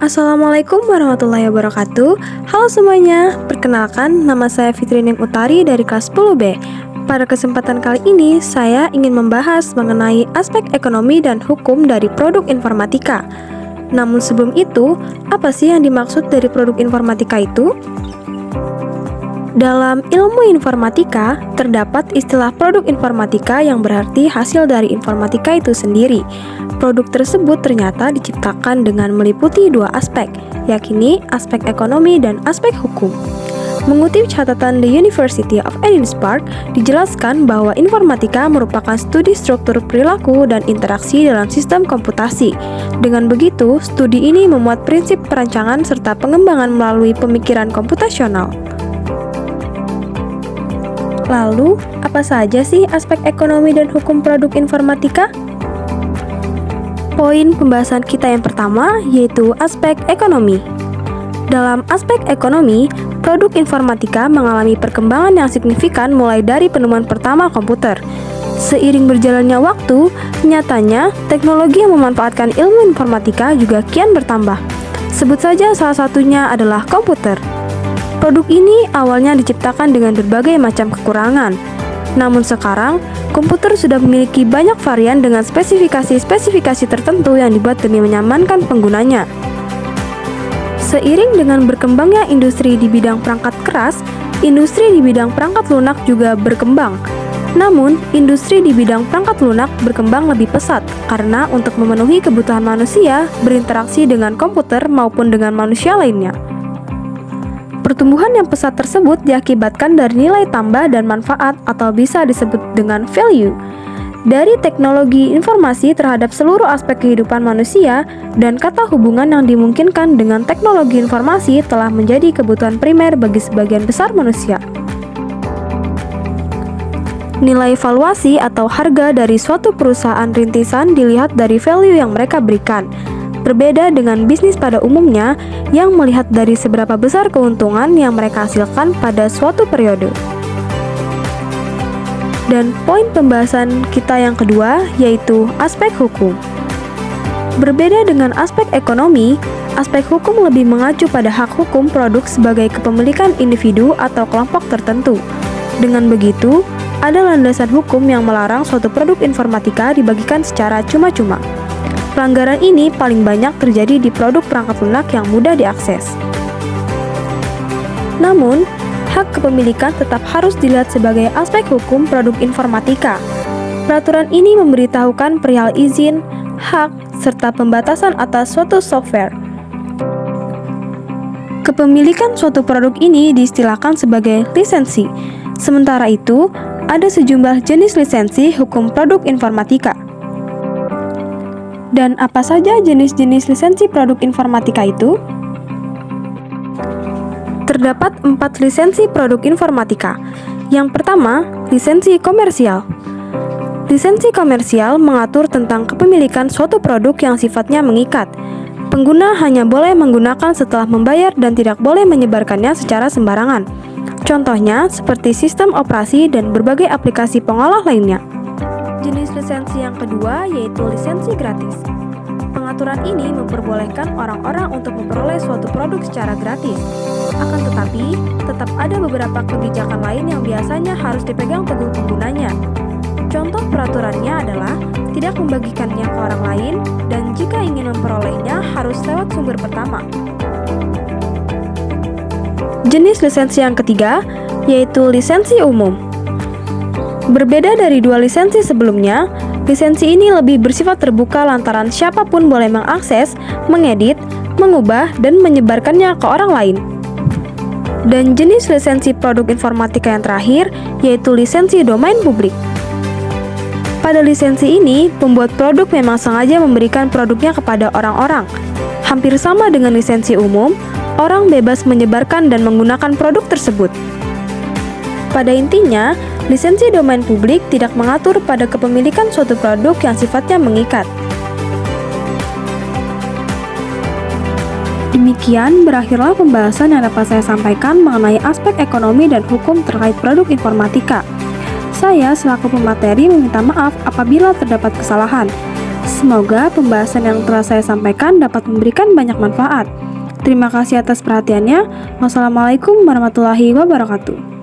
Assalamualaikum warahmatullahi wabarakatuh. Halo semuanya, perkenalkan nama saya Fitri Ning Utari dari kelas 10B. Pada kesempatan kali ini, saya ingin membahas mengenai aspek ekonomi dan hukum dari produk informatika. Namun sebelum itu, apa sih yang dimaksud dari produk informatika itu? Dalam ilmu informatika, terdapat istilah produk informatika yang berarti hasil dari informatika itu sendiri. Produk tersebut ternyata diciptakan dengan meliputi dua aspek, yakni aspek ekonomi dan aspek hukum. Mengutip catatan The University of Edinburgh, dijelaskan bahwa informatika merupakan studi struktur perilaku dan interaksi dalam sistem komputasi. Dengan begitu, studi ini memuat prinsip perancangan serta pengembangan melalui pemikiran komputasional. Lalu, apa saja sih aspek ekonomi dan hukum produk informatika? Poin pembahasan kita yang pertama yaitu aspek ekonomi. Dalam aspek ekonomi, produk informatika mengalami perkembangan yang signifikan mulai dari penemuan pertama komputer. Seiring berjalannya waktu, nyatanya teknologi yang memanfaatkan ilmu informatika juga kian bertambah. Sebut saja salah satunya adalah komputer. Produk ini awalnya diciptakan dengan berbagai macam kekurangan. Namun sekarang, komputer sudah memiliki banyak varian dengan spesifikasi-spesifikasi tertentu yang dibuat demi menyamankan penggunanya. Seiring dengan berkembangnya industri di bidang perangkat keras, industri di bidang perangkat lunak juga berkembang. Namun, industri di bidang perangkat lunak berkembang lebih pesat karena untuk memenuhi kebutuhan manusia berinteraksi dengan komputer maupun dengan manusia lainnya. Pertumbuhan yang pesat tersebut diakibatkan dari nilai tambah dan manfaat atau bisa disebut dengan value dari teknologi informasi terhadap seluruh aspek kehidupan manusia, dan kata hubungan yang dimungkinkan dengan teknologi informasi telah menjadi kebutuhan primer bagi sebagian besar manusia. Nilai valuasi atau harga dari suatu perusahaan rintisan dilihat dari value yang mereka berikan. Berbeda dengan bisnis pada umumnya yang melihat dari seberapa besar keuntungan yang mereka hasilkan pada suatu periode. Dan poin pembahasan kita yang kedua yaitu aspek hukum. Berbeda dengan aspek ekonomi, aspek hukum lebih mengacu pada hak hukum produk sebagai kepemilikan individu atau kelompok tertentu. Dengan begitu, ada landasan hukum yang melarang suatu produk informatika dibagikan secara cuma-cuma. Pelanggaran ini paling banyak terjadi di produk perangkat lunak yang mudah diakses. Namun, hak kepemilikan tetap harus dilihat sebagai aspek hukum produk informatika. Peraturan ini memberitahukan perihal izin, hak, serta pembatasan atas suatu software. Kepemilikan suatu produk ini diistilahkan sebagai lisensi. Sementara itu, ada sejumlah jenis lisensi hukum produk informatika. Dan apa saja jenis-jenis lisensi produk informatika itu? Terdapat 4 lisensi produk informatika. Yang pertama, lisensi komersial. Lisensi komersial mengatur tentang kepemilikan suatu produk yang sifatnya mengikat. Pengguna hanya boleh menggunakan setelah membayar dan tidak boleh menyebarkannya secara sembarangan. Contohnya seperti sistem operasi dan berbagai aplikasi pengolah lainnya. Jenis lisensi yang kedua yaitu lisensi gratis. Pengaturan ini memperbolehkan orang-orang untuk memperoleh suatu produk secara gratis. Akan tetapi, tetap ada beberapa kebijakan lain yang biasanya harus dipegang teguh penggunanya. Contoh peraturannya adalah tidak membagikannya ke orang lain dan jika ingin memperolehnya harus lewat sumber pertama. Jenis lisensi yang ketiga yaitu lisensi umum. Berbeda dari dua lisensi sebelumnya, lisensi ini lebih bersifat terbuka lantaran siapapun boleh mengakses, mengedit, mengubah, dan menyebarkannya ke orang lain. Dan jenis lisensi produk informatika yang terakhir yaitu lisensi domain publik. Pada lisensi ini, pembuat produk memang sengaja memberikan produknya kepada orang-orang. Hampir sama dengan lisensi umum, orang bebas menyebarkan dan menggunakan produk tersebut. Pada intinya, lisensi domain publik tidak mengatur pada kepemilikan suatu produk yang sifatnya mengikat. Demikian berakhirlah pembahasan yang dapat saya sampaikan mengenai aspek ekonomi dan hukum terkait produk informatika. Saya selaku pemateri meminta maaf apabila terdapat kesalahan. semoga pembahasan yang telah saya sampaikan dapat memberikan banyak manfaat. Terima kasih atas perhatiannya. Wassalamualaikum warahmatullahi wabarakatuh.